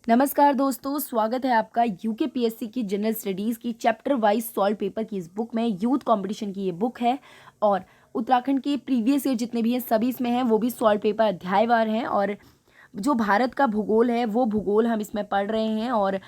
नमस्कार दोस्तों, स्वागत है आपका यूकेपीएससी की जनरल स्टडीज़ की चैप्टर वाइज सॉल्व पेपर की इस बुक में। यूथ कंपटीशन की ये बुक है और उत्तराखंड के प्रीवियस ईयर जितने भी हैं सभी इसमें हैं, वो भी सॉल्व पेपर अध्यायवार हैं। और जो भारत का भूगोल है वो भूगोल हम इसमें पढ़ रहे हैं। और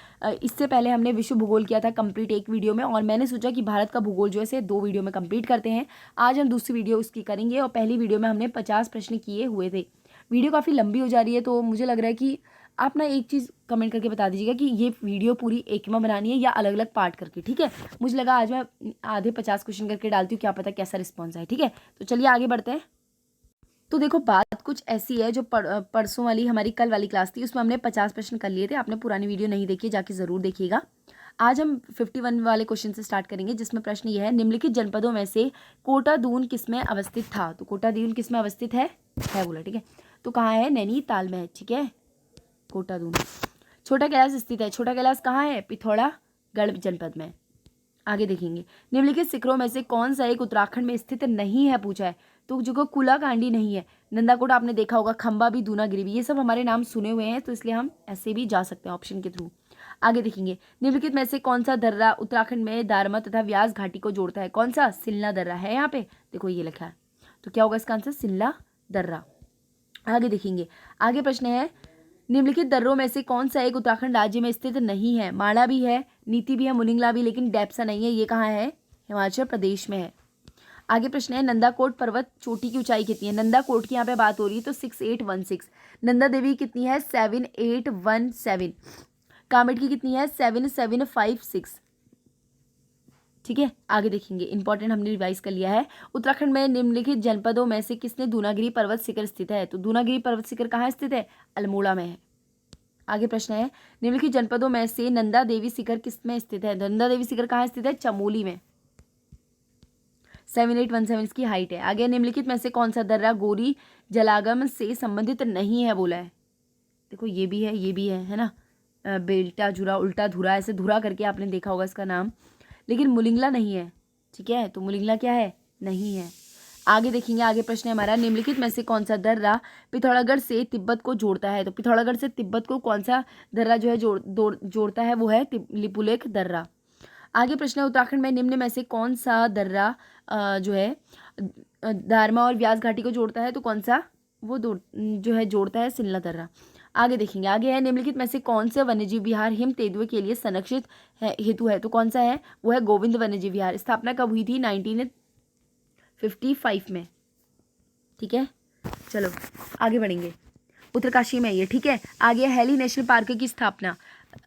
इससे पहले हमने विश्व भूगोल किया था कंप्लीट एक वीडियो में, और मैंने सोचा कि भारत का भूगोल जो है इसे 2 वीडियो में कंप्लीट करते हैं। आज हम दूसरी वीडियो उसकी करेंगे और पहली वीडियो में हमने 50 प्रश्न किए हुए थे। वीडियो काफ़ी लंबी हो जा रही है, तो मुझे लग रहा है कि आप ना एक चीज़ कमेंट करके बता दीजिएगा कि ये वीडियो पूरी एक में बनानी है या अलग अलग पार्ट करके, ठीक है। मुझे लगा आज मैं आधे 50 क्वेश्चन करके डालती हूँ, क्या पता कैसा रिस्पॉन्स आए, ठीक है। तो चलिए आगे बढ़ते हैं। तो देखो, बात कुछ ऐसी है, जो परसों वाली हमारी कल वाली क्लास थी उसमें हमने 50 प्रश्न कर लिए थे। आपने पुरानी वीडियो नहीं देखी, जाके ज़रूर देखिएगा। आज हम 51 वाले क्वेश्चन से स्टार्ट करेंगे, जिसमें प्रश्न ये है, निम्नलिखित जनपदों में से कोटा दून किसमें अवस्थित था। तो कोटा दून किसमें अवस्थित है बोला, ठीक है। तो कहाँ है? नैनीताल में है, ठीक है। कोटा दून। छोटा कैलाश स्थित है। छोटा कैलाश कहाँ है? पिथौरागढ़ जनपद में। आगे देखेंगे, निम्नलिखित शिखरों में से कौन सा एक उत्तराखंड में स्थित नहीं है, पूछा है। तो जो कुलाकांडी नहीं है, नंदाकोट आपने देखा होगा, खंबा भी, दूनागिरी भी, ये सब हमारे नाम सुने हुए हैं, तो इसलिए हम ऐसे भी जा सकते हैं ऑप्शन के थ्रू। आगे देखेंगे, निम्नलिखित में से कौन सा दर्रा उत्तराखंड में दारमा तथा व्यास घाटी को जोड़ता है। कौन सा? सिल्ला दर्रा है यहाँ पे, देखो ये लिखा है। तो क्या होगा इसका आंसर? सिल्ला दर्रा। आगे देखेंगे, आगे प्रश्न है, निम्नलिखित दर्रों में से कौन सा एक उत्तराखंड राज्य में स्थित नहीं है। माणा भी है, नीति भी है, मुनिंगला भी, लेकिन डेप्सा नहीं है। ये कहाँ है? हिमाचल प्रदेश में है। आगे प्रश्न है, नंदाकोट पर्वत चोटी की ऊंचाई कितनी है। नंदाकोट की यहाँ पे बात हो रही है, तो 6816। नंदा देवी कितनी है? 7817। कामेट की कितनी है? 7756, ठीक है। आगे देखेंगे, इंपॉर्टेंट हमने रिवाइज कर लिया है। उत्तराखंड में निम्नलिखित जनपदों में से किसने दूनागिरी पर्वत शिखर स्थित है। तो दूनागिरी पर्वत शिखर कहाँ स्थित है? अल्मोड़ा में है। आगे प्रश्न है, निम्नलिखित जनपदों में से नंदा देवी शिखर किस में स्थित है। नंदा देवी शिखर कहाँ स्थित है? चमोली में। 7817 इसकी हाइट है। आगे, निम्नलिखित में से कौन सा दर्रा गोरी जलागम से संबंधित नहीं है, बोला है। देखो ये भी है, ये भी है ना। बेल्टा झुरा, उल्टा धुरा, ऐसे धुरा करके आपने देखा होगा इसका नाम, लेकिन मुलिंगला नहीं है, ठीक है। तो मुलिंगला क्या है? नहीं है। आगे देखेंगे, आगे प्रश्न है हमारा, निम्नलिखित में से कौन सा दर्रा पिथौरागढ़ से तिब्बत को जोड़ता है। तो पिथौरागढ़ से तिब्बत को कौन सा दर्रा जो है जोड़ता है, वो है लिपुलेख दर्रा। आगे प्रश्न है, उत्तराखंड में निम्न में से कौन सा दर्रा जो है दारमा और व्यास घाटी को जोड़ता है। तो कौन सा वो जो है जोड़ता है? सिल्ला दर्रा। आगे देखेंगे, आगे है, निम्नलिखित में से कौन से वन्यजीव विहार हिम तेंदुए के लिए संरक्षित हेतु है। तो कौन सा है? वो है गोविंद वन्यजीव विहार। स्थापना कब हुई थी? 1955 में, ठीक है। चलो आगे बढ़ेंगे, उत्तरकाशी में ये, ठीक है। आगे हैली नेशनल पार्क की स्थापना,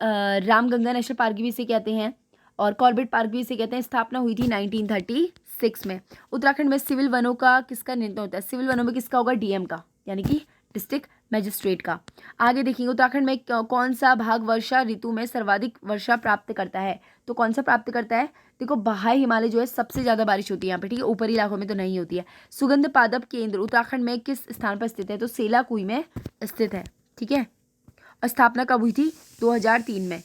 रामगंगा नेशनल पार्क भी इसे कहते हैं और कॉर्बेट पार्क भी इसे कहते हैं। स्थापना हुई थी 1936 में। उत्तराखंड में सिविल वनों का किसका निर्णय होता है। सिविल वनों में किसका होगा? डीएम का, यानी कि डिस्ट्रिक्ट मजिस्ट्रेट का। आगे देखेंगे, उत्तराखंड में कौन सा भाग वर्षा ऋतु में सर्वाधिक वर्षा प्राप्त करता है। तो कौन सा प्राप्त करता है? देखो, बाह्य हिमालय जो है सबसे ज्यादा बारिश होती है यहाँ पे, ठीक है। ऊपरी इलाकों में तो नहीं होती है। सुगंध पादप केंद्र उत्तराखंड में किस स्थान पर स्थित है। तो सेलाकुई में स्थित है, ठीक है। और स्थापना कब हुई थी? 2003 में।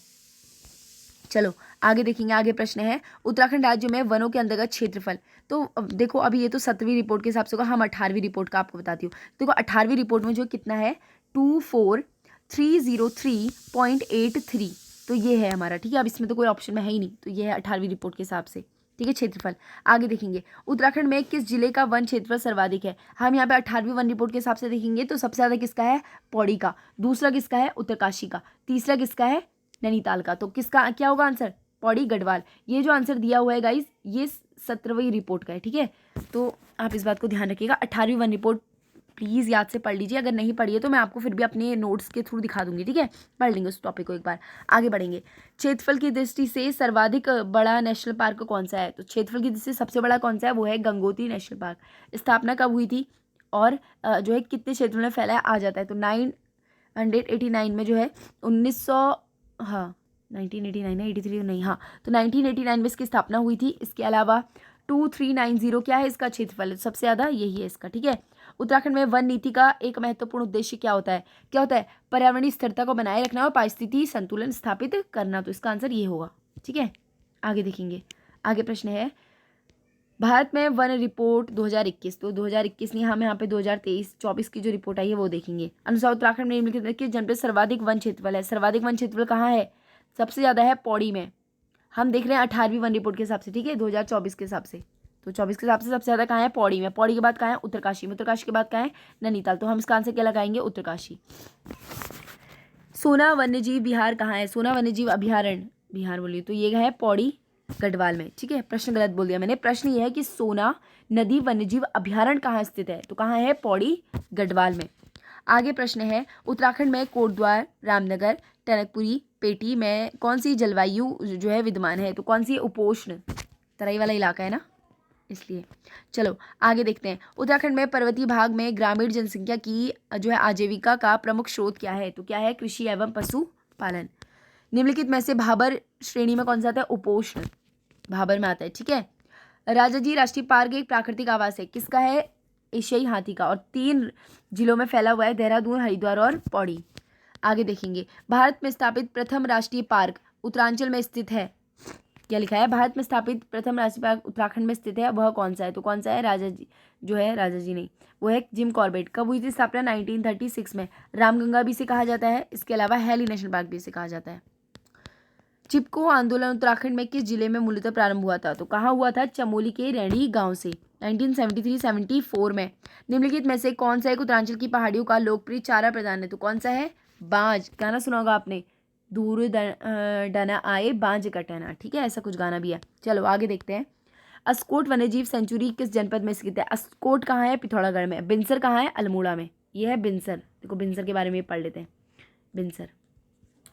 चलो आगे देखेंगे, आगे प्रश्न है, उत्तराखंड राज्य में वनों के अंतर्गत क्षेत्रफल। तो देखो, अभी ये तो 7वीं रिपोर्ट के हिसाब से होगा, हम 18वीं रिपोर्ट का आपको बताती हूँ। देखो 18वीं रिपोर्ट में जो कितना है, 24303.83, तो ये है हमारा, ठीक है। अब इसमें तो कोई ऑप्शन में है ही नहीं, तो ये है 18वीं रिपोर्ट के हिसाब से, ठीक है, क्षेत्रफल। आगे देखेंगे, उत्तराखंड में किस जिले का वन क्षेत्रफल सर्वाधिक है। हम यहाँ पे 18वीं वन रिपोर्ट के हिसाब से देखेंगे तो सबसे ज्यादा किसका है? पौड़ी का। दूसरा किसका है? उत्तरकाशी का। तीसरा किसका है? नैनीताल का। तो किसका क्या होगा आंसर? पौड़ी, गढ़वाल। ये जो आंसर दिया हुआ है गाइस, ये 17वीं रिपोर्ट का है, ठीक है। तो आप इस बात को ध्यान रखिएगा। 18वीं वन रिपोर्ट प्लीज़ याद से पढ़ लीजिए, अगर नहीं पढ़ी है तो मैं आपको फिर भी अपने नोट्स के थ्रू दिखा दूंगी, ठीक है। पढ़ लेंगे उस टॉपिक को एक बार। आगे बढ़ेंगे, क्षेत्रफल की दृष्टि से सर्वाधिक बड़ा नेशनल पार्क कौन सा है। तो क्षेत्रफल की दृष्टि से सबसे बड़ा कौन सा है? वो है गंगोत्री नेशनल पार्क। स्थापना कब हुई थी और जो है कितने क्षेत्र में फैला है, आ जाता है। तो 989 में जो है 1900, हाँ 1989 है, 83 नहीं, हाँ, तो 1989 में इसकी स्थापना हुई थी। इसके अलावा 2390 क्या है इसका क्षेत्रफल, सबसे ज़्यादा यही है इसका, ठीक है। उत्तराखंड में वन नीति का एक महत्वपूर्ण उद्देश्य क्या होता है? क्या होता है? पर्यावरणीय स्थिरता को बनाए रखना और पारिस्थितिकी संतुलन स्थापित करना। तो इसका आंसर ये होगा, ठीक है। आगे देखेंगे, आगे प्रश्न है, भारत में वन रिपोर्ट 2021, तो 2021 नहीं, हम यहाँ पे 2023-24 की जो रिपोर्ट आई है वो देखेंगे। अनुसार उत्तराखंड में निम्नलिखित में किस जनपद सर्वाधिक वन क्षेत्रफल है? सर्वाधिक वन क्षेत्रफल कहाँ है? सबसे ज़्यादा है पौड़ी में। हम देख रहे हैं 18वीं वन रिपोर्ट के हिसाब से, ठीक है, 2024 के हिसाब से। तो 24 के हिसाब से सबसे ज़्यादा कहाँ है? पौड़ी में। पौड़ी के बाद कहाँ है? उत्तरकाशी में। उत्तरकाशी के बाद कहाँ है? नैनीताल। तो हम इसका आंसर क्या लगाएंगे? उत्तरकाशी। सोना वन्यजीव विहार कहाँ है? सोना वन्यजीव अभ्यारण्य, बिहार बोलिए, तो ये है पौड़ी गढ़वाल में, ठीक है। प्रश्न गलत बोल दिया मैंने। प्रश्न ये है कि सोना नदी वन्यजीव अभ्यारण्य कहाँ स्थित है? तो कहाँ है? पौड़ी गढ़वाल में। आगे प्रश्न है, उत्तराखंड में कोटद्वार, रामनगर, टनकपुरी, पेटी में कौन सी जलवायु जो है विद्यमान है? तो कौन सी? उपोष्ण, तराई वाला इलाका है ना, इसलिए। चलो आगे देखते हैं। उत्तराखंड में पर्वतीय भाग में ग्रामीण जनसंख्या की जो है आजीविका का प्रमुख स्रोत क्या है? तो क्या है? कृषि एवं पशुपालन। निम्नलिखित में से भाबर श्रेणी में कौन सा आता है? उपोष्ण, भाबर में आता है, ठीक है। राजाजी राष्ट्रीय पार्क एक प्राकृतिक आवास है, किसका है? एशियाई हाथी का, और 3 जिलों में फैला हुआ है, देहरादून, हरिद्वार और पौड़ी। आगे देखेंगे। भारत में स्थापित प्रथम राष्ट्रीय पार्क उत्तरांचल में स्थित है, क्या लिखा है? भारत में स्थापित प्रथम राष्ट्रीय पार्क उत्तराखंड में स्थित है, वह कौन सा है? तो कौन सा है? राजाजी, जो है राजाजी नहीं, वो है जिम कॉर्बेट। कब हुई थी स्थापना? 1936 में। रामगंगा भी इसे कहा जाता है, इसके अलावा हैली नेशनल पार्क भी इसे कहा जाता है। चिपको आंदोलन उत्तराखंड में किस जिले में मूलतः प्रारंभ हुआ था? तो कहाँ हुआ था? चमोली के रैणी गांव से 1973-74 में। निम्नलिखित में से कौन सा एक उत्तरांचल की पहाड़ियों का लोकप्रिय चारा प्रदान है? तो कौन सा है? बांज। गाना सुना होगा आपने, दूर डना आए बांज कटना, ठीक है, ऐसा कुछ गाना भी है। चलो आगे देखते हैं। अस्कोट वन्यजीव सेंचुरी किस जनपद में स्थित है? अस्कोट कहाँ है? पिथौरागढ़ में। बिनसर कहाँ है? अल्मोड़ा में। ये है बिनसर, देखो बिनसर के बारे में पढ़ लेते हैं, बिनसर,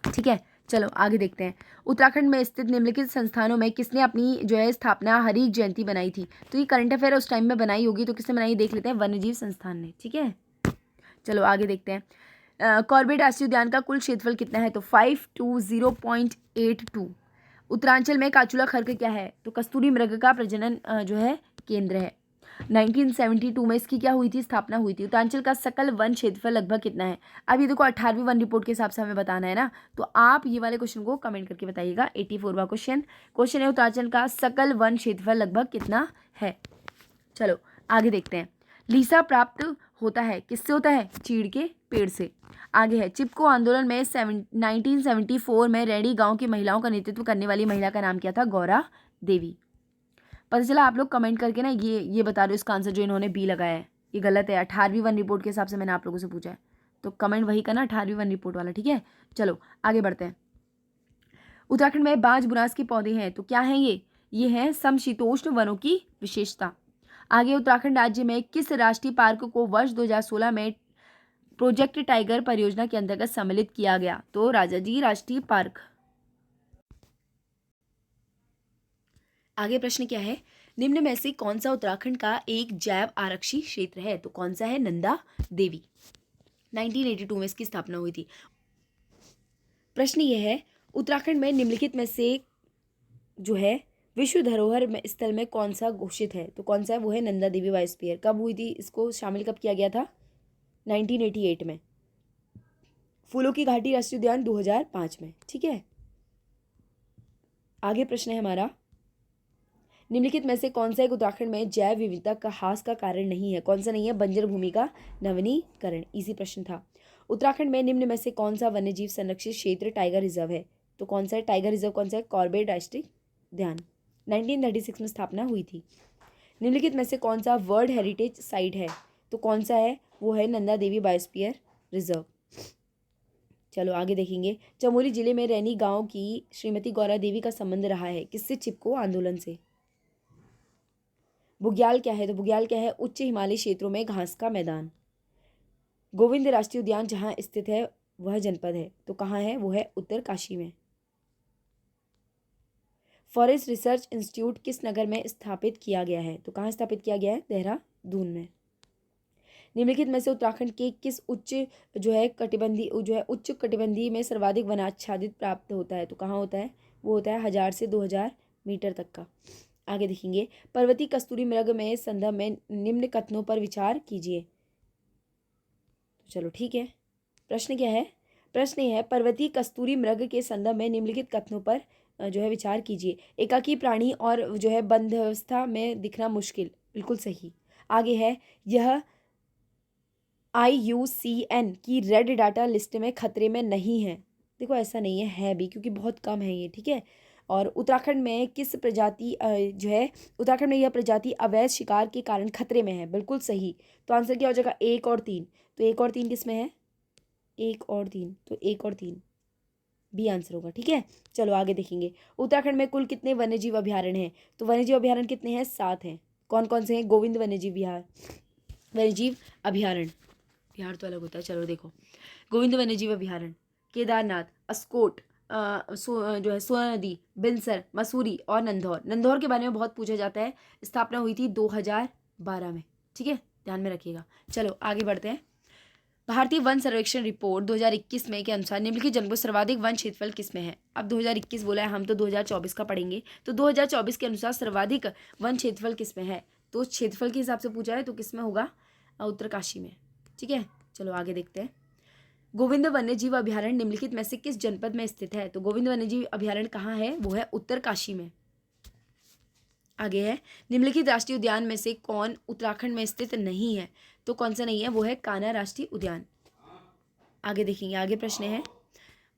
ठीक है। चलो आगे देखते हैं। उत्तराखंड में स्थित निम्नलिखित संस्थानों में किसने अपनी जो है स्थापना हरित जयंती बनाई थी? तो ये करंट अफेयर उस टाइम में बनाई होगी, तो किसने बनाई देख लेते हैं। वन्यजीव संस्थान ने, ठीक है। चलो आगे देखते हैं। कॉर्बेट राष्ट्रीय उद्यान का कुल क्षेत्रफल कितना है? तो 520.82। उत्तरांचल में काचुला खर्क क्या है? तो कस्तूरी मृग का प्रजनन जो है केंद्र है। 1972 में इसकी क्या हुई थी? स्थापना हुई थी। उत्तरांचल का सकल वन क्षेत्रफल लगभग कितना है? अब ये देखो 18वीं वन रिपोर्ट के हिसाब से हमें बताना है ना, तो आप ये वाले क्वेश्चन को कमेंट करके बताइएगा। 84वां क्वेश्चन है उत्तरांचल का सकल वन क्षेत्रफल लगभग कितना है। चलो आगे देखते हैं। लीसा प्राप्त होता है, किससे होता है? चीड़ के पेड़ से। आगे है, चिपको आंदोलन में 1974 में रैणी गांव की महिलाओं का नेतृत्व करने वाली महिला का नाम क्या था? गौरा देवी। पता चला? आप लोग कमेंट करके ना ये बता दो इसका आंसर, जो इन्होंने बी लगाया है ये गलत है। 18वीं वन रिपोर्ट के हिसाब से मैंने आप लोगों से पूछा है, तो कमेंट वही करना 18वीं वन रिपोर्ट वाला, ठीक है। चलो आगे बढ़ते हैं। उत्तराखंड में बांज बुनास के पौधे हैं, तो क्या हैं ये हैं समशीतोष्ण वनों की विशेषता। आगे, उत्तराखंड राज्य में किस राष्ट्रीय पार्क को वर्ष 2016 में प्रोजेक्ट टाइगर परियोजना के अंतर्गत सम्मिलित किया गया? तो राजाजी राष्ट्रीय पार्क। आगे प्रश्न क्या है? निम्न में से कौन सा उत्तराखंड का एक जैव आरक्षी क्षेत्र है? तो कौन सा है? नंदा देवी। 1982 में इसकी स्थापना हुई थी। प्रश्न यह है, उत्तराखंड में निम्नलिखित में से जो है विश्व धरोहर स्थल में कौन सा घोषित है? तो कौन सा है? वो है नंदा देवी बायोस्फीयर। कब हुई थी? इसको शामिल कब किया गया था? 1988 में। फूलों की घाटी राष्ट्रीय उद्यान 2005 में, ठीक है। आगे प्रश्न है हमारा, निम्नलिखित में से कौन सा एक उत्तराखंड में जैव विविधता का ह्रास का कारण नहीं है? कौन सा नहीं है? बंजर भूमि का नवीनीकरण। इजी प्रश्न था। उत्तराखंड में निम्न में से कौन सा वन्यजीव संरक्षित क्षेत्र टाइगर रिजर्व है? तो कौन सा है टाइगर रिजर्व? कौन सा है? कॉर्बेट राष्ट्रीय उद्यान। 1936 में स्थापना हुई थी। निम्नलिखित में से कौन सा वर्ल्ड हेरिटेज साइट है? तो कौन सा है? वो है नंदा देवी बायोस्फीयर रिजर्व। चलो आगे देखेंगे। चमोली जिले में रैनी गांव की श्रीमती गौरा देवी का संबंध रहा है, किससे? चिपको आंदोलन से। बुग्याल क्या है? तो बुग्याल क्या है? उच्च हिमालयी क्षेत्रों में घास का मैदान। गोविंद राष्ट्रीय उद्यान जहां स्थित है वह जनपद है, तो कहाँ है? वो है उत्तरकाशी में। फॉरेस्ट रिसर्च इंस्टीट्यूट किस नगर में स्थापित किया गया है? तो कहाँ स्थापित किया गया है? देहरादून में। निम्नलिखित में से उत्तराखंड के किस उच्च कटिबंधीय में सर्वाधिक वनाच्छादित प्राप्त होता है? तो कहाँ होता है? वो होता है 1000 से 2000 मीटर तक का। आगे देखेंगे। पर्वतीय कस्तूरी मृग में संदर्भ में निम्न कथनों पर विचार कीजिए। तो चलो ठीक है। प्रश्न क्या है? प्रश्न यह है, पर्वतीय कस्तूरी मृग के संदर्भ में निम्नलिखित कथनों पर जो है विचार कीजिए। एकाकी प्राणी और जो है बंद अवस्था में दिखना मुश्किल, बिल्कुल सही। आगे है, यह IUCN की रेड डाटा लिस्ट में खतरे में नहीं है। देखो ऐसा नहीं है भी, क्योंकि बहुत कम है ये, ठीक है। और उत्तराखंड में किस प्रजाति जो है, उत्तराखंड में यह प्रजाति अवैध शिकार के कारण खतरे में है, बिल्कुल सही। तो आंसर क्या हो जाएगा, 1 और 3। तो 1 और 3 किस में है, 1 और 3, तो 1 और 3 बी आंसर होगा, ठीक है। चलो आगे देखेंगे, उत्तराखंड में कुल कितने वन्यजीव अभयारण्य हैं। तो वन्यजीव अभयारण्य कितने हैं, 7 हैं। कौन कौन से हैं, गोविंद वन्यजीव अभयारण्य, बिहार तो अलग होता है। चलो देखो, गोविंद वन्यजीव अभयारण्य, केदारनाथ, अस्कोट, जो है सोना नदी, बिनसर, मसूरी और नंदौर। नंदौर के बारे में बहुत पूछा जाता है, स्थापना हुई थी 2012 में, ठीक है, ध्यान में रखिएगा। चलो आगे बढ़ते हैं। भारतीय वन सर्वेक्षण रिपोर्ट 2021 में के अनुसार निम्नलिखित जनपद सर्वाधिक वन क्षेत्रफल किस में है। अब 2021 बोला है, हम तो 2024 का पढ़ेंगे। तो 2024 के अनुसार सर्वाधिक वन क्षेत्रफल किस में है, तो क्षेत्रफल के हिसाब से पूछा है, तो किस में होगा, उत्तरकाशी में, ठीक है। चलो आगे देखते हैं। गोविंद वन्यजीव अभयारण्य निम्नलिखित में से किस जनपद में स्थित है। तो गोविंद वन्यजीव अभयारण्य कहाँ है, वो है उत्तरकाशी में। आगे है, निम्नलिखित राष्ट्रीय उद्यान में से कौन उत्तराखंड में स्थित नहीं है। तो कौन सा नहीं है, वो है कान्हा राष्ट्रीय उद्यान। आगे देखेंगे, आगे प्रश्न है,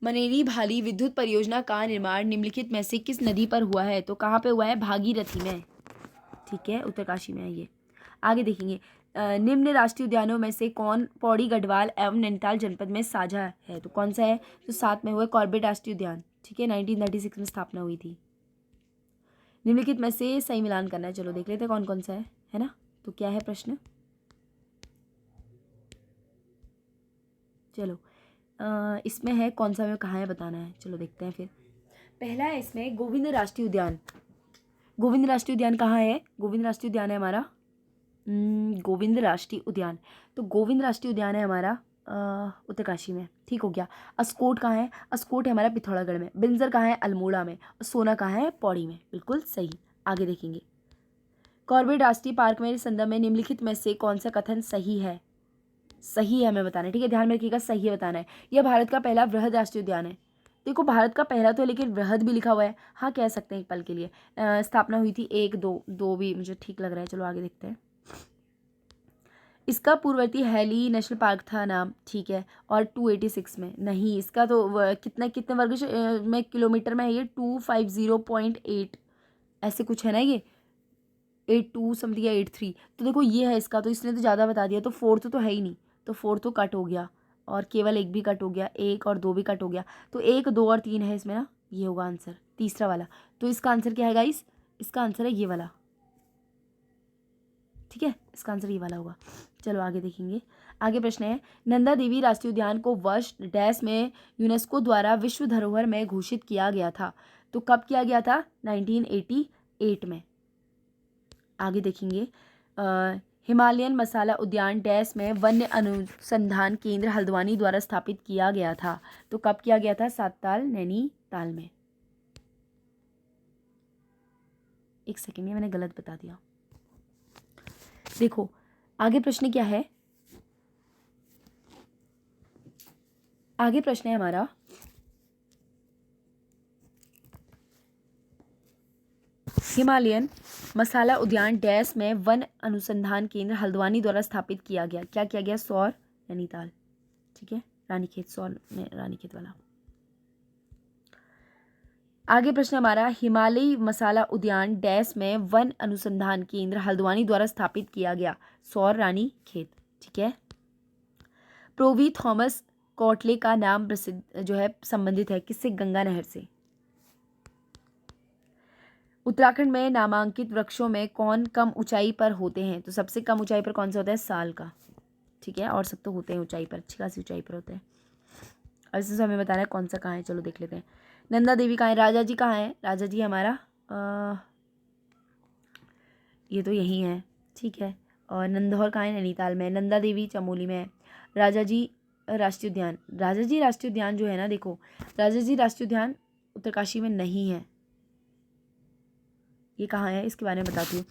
मनेरी भाली विद्युत परियोजना का निर्माण निम्नलिखित में से किस नदी पर हुआ है। तो कहाँ पे हुआ है, भागीरथी में, ठीक है, उत्तरकाशी में है ये। आगे देखेंगे, निम्न राष्ट्रीय उद्यानों में से कौन पौड़ी गढ़वाल एवं नैनीताल जनपद में साझा है। तो कौन सा है, तो साथ में हुआ कॉर्बेट राष्ट्रीय उद्यान, ठीक है, 1936 में स्थापना हुई थी। निम्नलिखित में से सही मिलान करना है। चलो देख लेते हैं कौन कौन सा है ना। तो क्या है प्रश्न, चलो इसमें है कौन सा में कहाँ है बताना है। चलो देखते हैं फिर। पहला है इसमें गोविंद राष्ट्रीय उद्यान। गोविंद राष्ट्रीय उद्यान कहाँ है, गोविंद राष्ट्रीय उद्यान है हमारा गोविंद राष्ट्रीय उद्यान, तो गोविंद राष्ट्रीय उद्यान है हमारा उत्तरकाशी में, ठीक हो गया। अस्कोट कहाँ है, अस्कोट है हमारा पिथौरागढ़ में। बिंजर कहाँ है, अल्मोड़ा में। और सोना कहाँ है, पौड़ी में, बिल्कुल सही। आगे देखेंगे, कॉर्बेट राष्ट्रीय पार्क में संदर्भ में निम्नलिखित में से कौन सा कथन सही है, सही है हमें बताना है, ठीक है, ध्यान में रखिएगा, सही है बताना है। यह भारत का पहला वृहद राष्ट्रीय उद्यान है। देखो भारत का पहला तो है, लेकिन वृहद भी लिखा हुआ है, हाँ कह सकते हैं एक पल के लिए। स्थापना हुई थी 1, 2 भी मुझे ठीक लग रहा है। चलो आगे देखते हैं। इसका पूर्ववर्ती हैली नेशनल पार्क था नाम, ठीक है, और 286 में नहीं, इसका तो कितने वर्ग में किलोमीटर में है ये, 250.8 ऐसे कुछ है ना ये, 82 समथिंग या 83। तो देखो ये है इसका, तो इसने तो ज़्यादा बता दिया। तो 4th तो है ही नहीं, तो 4th तो कट हो गया, और केवल 1 भी कट हो गया, 1 और 2 भी कट हो गया। तो 1, 2 और 3 है इसमें ना, ये होगा आंसर, तीसरा वाला। तो इसका आंसर क्या है गाइस, इसका आंसर है ये वाला, ठीक है, इसका आंसर ये वाला होगा। चलो आगे देखेंगे। आगे प्रश्न है, नंदा देवी राष्ट्रीय उद्यान को वर्ष डैश में यूनेस्को द्वारा विश्व धरोहर में घोषित किया गया था। तो कब किया गया था, 1988 में। आगे देखेंगे, हिमालयन मसाला उद्यान डैश में वन्य अनुसंधान केंद्र हल्द्वानी द्वारा स्थापित किया गया था। तो कब किया गया था, सातताल नैनीताल में। एक सेकेंड, ये मैंने गलत बता दिया। देखो आगे प्रश्न क्या है, आगे प्रश्न है हमारा, हिमालयन मसाला उद्यान डैश में वन अनुसंधान केंद्र हल्द्वानी द्वारा स्थापित किया गया। क्या किया गया, सौर नैनीताल, ठीक है, रानीखेत, सौर रानीखेत वाला। आगे प्रश्न हमारा, हिमालयी मसाला उद्यान डैश में वन अनुसंधान केंद्र हल्द्वानी द्वारा स्थापित किया गया, सौर रानीखेत, ठीक है। प्रोवी थॉमस कॉटले का नाम प्रसिद्ध जो है संबंधित है किससे, गंगा नहर से। उत्तराखंड में नामांकित वृक्षों में कौन कम ऊंचाई पर होते हैं। तो सबसे कम ऊंचाई पर कौन सा होता है, साल का, ठीक है, और सब तो होते हैं ऊंचाई पर, अच्छी खासी ऊंचाई पर होते हैं। अब इससे हमें बताना है कौन सा कहाँ है। चलो देख लेते हैं। नंदा देवी कहाँ है, राजा जी कहाँ है, राजा जी हमारा ये तो यही है, ठीक है। और नंदौर कहाँ है, नैनीताल में। नंदा देवी चमोली में है। राजा जी राष्ट्रीय उद्यान, राजा जी राष्ट्रीय उद्यान जो है ना, देखो राजा जी राष्ट्रीय उद्यान उत्तरकाशी में नहीं है, ये कहाँ है इसके बारे में बताती हूँ।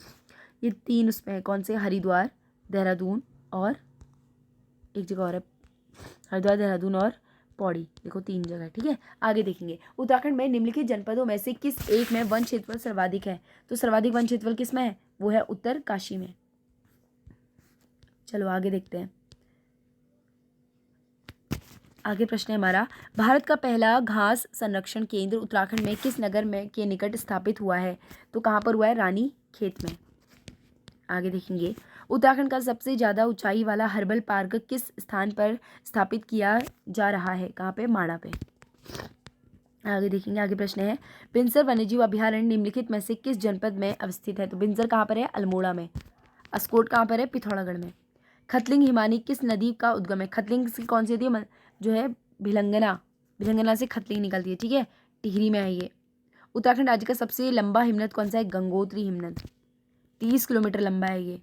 ये 3 उसमें है, कौन से, हरिद्वार, देहरादून और एक जगह और है, हरिद्वार, देहरादून और पौड़ी, देखो 3 जगह, ठीक है। आगे देखेंगे, उत्तराखंड में निम्नलिखित जनपदों में से किस एक में वन क्षेत्रफल सर्वाधिक है? तो सर्वाधिक वन क्षेत्रफल किस में है? वो है उत्तरकाशी में। चलो आगे देखते हैं। आगे प्रश्न है हमारा, भारत का पहला घास संरक्षण केंद्र उत्तराखंड में किस नगर में के निकट स्थापित हुआ है? तो कहाँ पर हुआ है? रानी खेत में। आगे देखेंगे, उत्तराखंड का सबसे ज़्यादा ऊंचाई वाला हर्बल पार्क किस स्थान पर स्थापित किया जा रहा है? कहाँ पे? माणा पे। आगे देखेंगे, आगे प्रश्न है, बिनसर वन्यजीव अभयारण्य निम्नलिखित में से किस जनपद में अवस्थित है? तो बिनसर कहाँ पर है? अल्मोड़ा में। अस्कोट कहाँ पर है? पिथौरागढ़ में। खतलिंग हिमानी किस नदी का उद्गम है? खतलिंग से कौन सी नदी जो है? भिलंगना, भिलंगना से खतलिंग निकलती है, ठीक है। टिहरी में है ये। उत्तराखंड राज्य का सबसे लंबा हिमनद कौन सा है? गंगोत्री हिमनद, 30 किलोमीटर लंबा है ये।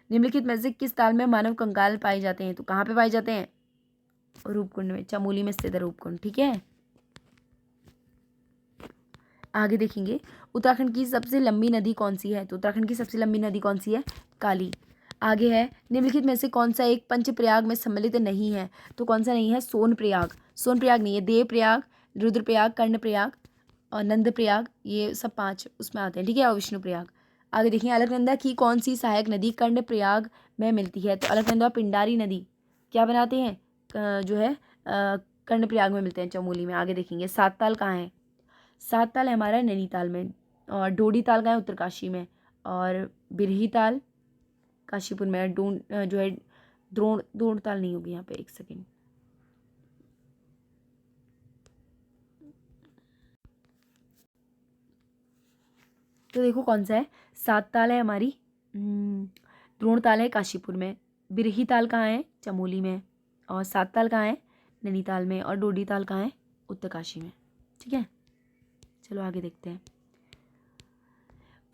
निम्नलिखित में से किस ताल में मानव कंकाल पाए जाते हैं? तो कहाँ पे पाए जाते हैं? रूपकुंड में, चमोली में स्थित है रूपकुंड, ठीक है। आगे देखेंगे, उत्तराखंड की सबसे लंबी नदी कौन सी है? तो उत्तराखंड की सबसे लंबी नदी कौन सी है? काली। आगे है, निम्नलिखित में से कौन सा एक पंचप्रयाग में सम्मिलित नहीं है? तो कौन सा नहीं है? सोनप्रयाग, सोनप्रयाग नहीं है। देवप्रयाग, रुद्रप्रयाग, कर्णप्रयाग और नंदप्रयाग, ये सब 5 उसमें आते हैं, ठीक है। और विष्णुप्रयाग। आगे देखिए, अलकनंदा की कौन सी सहायक नदी कर्णप्रयाग में मिलती है? तो अलकनंदा पिंडारी नदी क्या बनाते हैं? जो है कर्णप्रयाग में मिलते हैं, चमोली में। आगे देखेंगे, सात ताल कहाँ है? सात ताल है हमारा नैनीताल में। और डोडी ताल का है? उत्तरकाशी में। और बिरही ताल काशीपुर में। जो है द्रोण ताल नहीं होगी यहाँ पे, एक सेकेंड। तो देखो कौन सा है? सात ताल है हमारी, द्रोण ताल है काशीपुर में। बिरही ताल कहाँ है? चमोली में। और सात ताल कहाँ है? नैनीताल में। और डोडी ताल कहाँ है? उत्तरकाशी में, ठीक है। चलो आगे देखते हैं,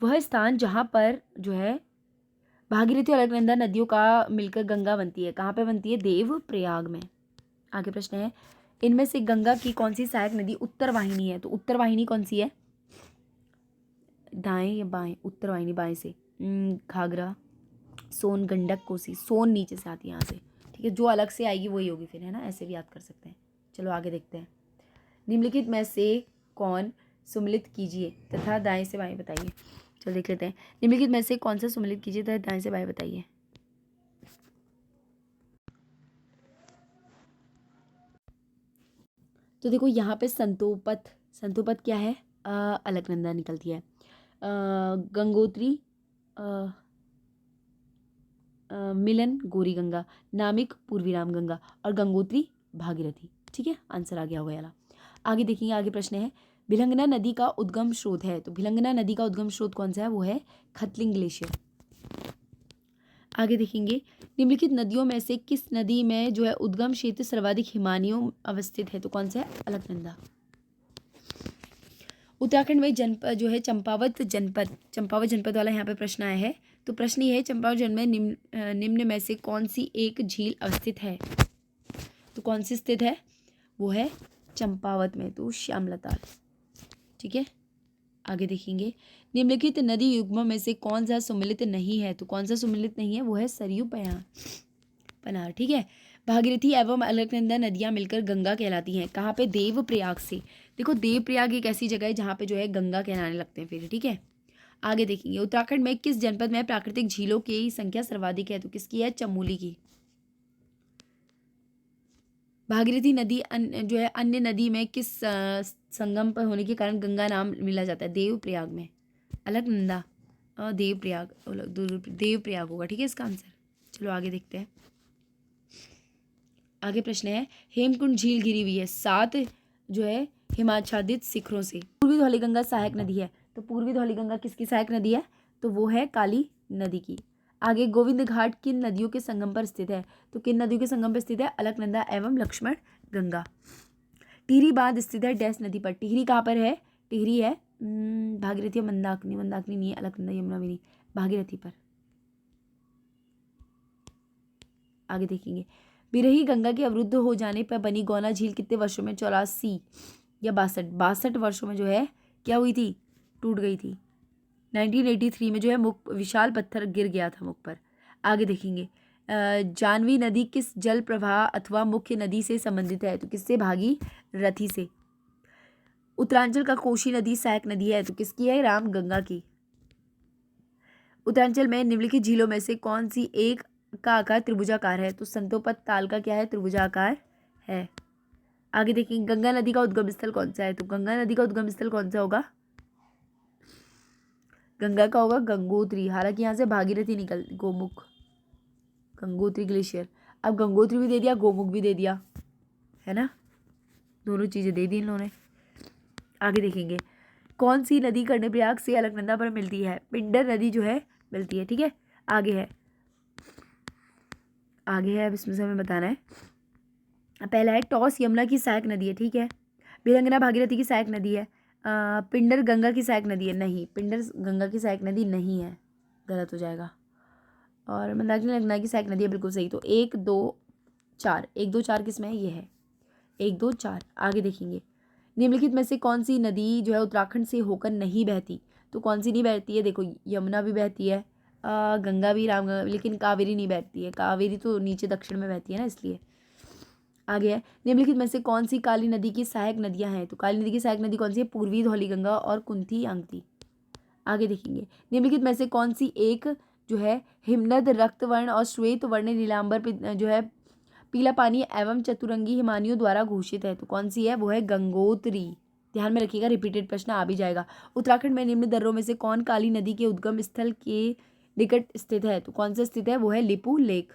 वह स्थान जहाँ पर जो है भागीरथी और अलकनंदा नदियों का मिलकर गंगा बनती है, कहाँ पे बनती है? देवप्रयाग में। आगे प्रश्न है, इनमें से गंगा की कौन सी सहायक नदी उत्तरवाहिनी है? तो उत्तरवाहिनी कौन सी है? दाएं या बाएं? उत्तरवाहिनी बाएं से। घाघरा, सोन, गंडक, कोसी। सोन नीचे से आती है यहाँ से, ठीक है। जो अलग से आएगी वही होगी फिर, है ना, ऐसे भी याद कर सकते हैं। चलो आगे देखते हैं, निम्नलिखित में से कौन सुमिलित कीजिए तथा दाएं से बाएं बताइए। चलो देख लेते हैं, निम्नलिखित में से कौन सा सुमिलित कीजिए तथा दाएं से बाएं बताइए। तो देखो यहाँ पे संतोपथ, संतोपथ क्या है? अलकनंदा निकलती है। गंगोत्री, मिलन गौरी गंगा, नामिक पूर्वी राम गंगा और गंगोत्री भागीरथी, ठीक है। आंसर आ गया होगा याला। आगे देखेंगे, आगे प्रश्न है, भिलंगना नदी का उद्गम स्रोत है? तो भिलंगना नदी का उद्गम स्रोत कौन सा है? वो है खतलिंग ग्लेशियर। आगे देखेंगे, निम्नलिखित नदियों में से किस नदी में जो है उद्गम क्षेत्र सर्वाधिक हिमानियों अवस्थित है? तो कौन सा है? अलकनंदा। उत्तराखंड में जनपद जो है चंपावत जनपद वाला यहाँ पे प्रश्न आया है। तो प्रश्न ये है, चंपावत जनपद में निम्न में से कौन सी एक झील अवस्थित है? तो कौन सी स्थित है? वो है चंपावत में, तो श्यामलताल, ठीक है। आगे देखेंगे, निम्नलिखित नदी युग्मों में से कौन सा सुमिलित नहीं है? तो कौन सा सुमिलित नहीं है? वो है सरयू पनार, ठीक है। भागीरथी एवं अलकनंदा नदियां मिलकर गंगा कहलाती हैं, कहाँ पे? देवप्रयाग से। देखो देवप्रयाग एक ऐसी जगह है जहाँ पे जो है गंगा कहलाने लगते हैं फिर, ठीक है। आगे देखेंगे, उत्तराखंड में किस जनपद में प्राकृतिक झीलों की संख्या सर्वाधिक है? तो किसकी है? चमोली की। भागीरथी नदी जो है अन्य नदी में किस संगम पर होने के कारण गंगा नाम मिला जाता है? देवप्रयाग में। अलकनंदा, देवप्रयाग होगा, ठीक है इसका आंसर। चलो आगे देखते हैं, आगे प्रश्न है, हेमकुंड झील घिरी हुई है 7 जो है हिमाच्छादित शिखरों से। पूर्वी धौलीगंगा सहायक नदी है, तो पूर्वी धौलीगंगा किसकी सहायक नदी है? तो वो है काली नदी की। आगे, गोविंद घाट किन नदियों के संगम पर स्थित है? तो किन नदियों के संगम पर स्थित है? अलकनंदा एवं लक्ष्मण गंगा। टिहरी बांध स्थित है डैश नदी पर? टिहरी कहाँ पर है? टिहरी है भागीरथी, मंदाकिनी नहीं है, अलकनंदा यमुना भी नहीं, भागीरथी पर। आगे देखेंगे, बिरही गंगा के अवरुद्ध हो जाने पर बनी गौना झील कितने वर्षों में? 84 या 62 वर्षों में जो है क्या हुई थी? टूट गई थी। 1983 में जो है मुख विशाल पत्थर गिर गया था मुख पर। आगे देखेंगे, जानवी नदी किस जल प्रवाह अथवा मुख्य नदी से संबंधित है? तो किससे? भागीरथी से। उत्तरांचल का कोशी नदी सहायक नदी है, तो किसकी है? रामगंगा की। उत्तरांचल में निम्नलिखित झीलों में से कौन सी एक का आकार त्रिभुजाकार है? तो संतोपत ताल का क्या है? त्रिभुजाकार है। आगे देखेंगे, गंगा नदी का उद्गम स्थल कौन सा है? तो गंगा नदी का उद्गम स्थल कौन सा होगा? गंगा का होगा गंगोत्री। हालांकि यहाँ से भागीरथी निकल, गोमुख, गंगोत्री ग्लेशियर। अब गंगोत्री भी दे दिया, गोमुख भी दे दिया, है ना, दोनों चीज़ें दे दी इन लोगों ने। आगे देखेंगे, कौन सी नदी कर्णप्रयाग से अलकनंदा पर मिलती है? पिंडर नदी जो है मिलती है। ठीक है, आगे है अब इसमें से हमें बताना है। पहला है टॉस यमुना की सहायक नदी है। ठीक है, भिलंगना भागीरथी की सहायक नदी है। पिंडर गंगा की सहायक नदी है। नहीं, पिंडर गंगा की सहायक नदी नहीं है, गलत हो जाएगा। और मंदाकिनी गंगा की सहायक नदी है, बिल्कुल सही। तो 1 2 4, 1 2 4 किस में है? ये है 1 2 4। आगे देखेंगे, निम्नलिखित में से कौन सी नदी जो है उत्तराखंड से होकर नहीं बहती? तो कौन सी नहीं बहती है? देखो, यमुना भी बहती है, गंगा भी, रामगंगा, लेकिन कावेरी नहीं बहती है। कावेरी तो नीचे दक्षिण में बहती है ना, इसलिए। आगे है, निम्नलिखित में से कौन सी काली नदी की सहायक नदियां हैं? तो काली नदी की सहायक नदी कौन सी है? पूर्वी धौलीगंगा और कुंती अंगती। आगे देखेंगे, निम्नलिखित में से कौन सी एक जो है हिमनद रक्तवर्ण और श्वेत वर्ण नीलांबर जो है पीला पानी एवं चतुरंगी हिमानियों द्वारा घोषित है? तो कौन सी है? वो है गंगोत्री। ध्यान में रखिएगा, रिपीटेड प्रश्न आ भी जाएगा। उत्तराखंड में निम्न दर्रों में से कौन काली नदी के उद्गम स्थल के निकट स्थित है? तो कौन सा स्थित है? वो है लिपू लेक।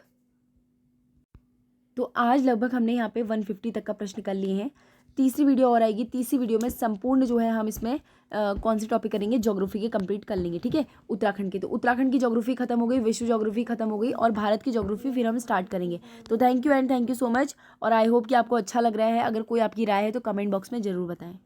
तो आज लगभग हमने यहाँ पे 150 तक का प्रश्न कर लिए हैं। तीसरी वीडियो और आएगी, तीसरी वीडियो में संपूर्ण जो है हम इसमें कौन सी टॉपिक करेंगे? ज्योग्राफी के कंप्लीट कर लेंगे। ठीक है, उत्तराखंड की, तो उत्तराखंड की ज्योग्राफी खत्म हो गई, विश्व ज्योग्राफी खत्म हो गई, और भारत की ज्योग्राफी फिर हम स्टार्ट करेंगे। तो thank you and thank you so much, और आई होप कि आपको अच्छा लग रहा है। अगर कोई आपकी राय है तो कमेंट बॉक्स में ज़रूर बताएं।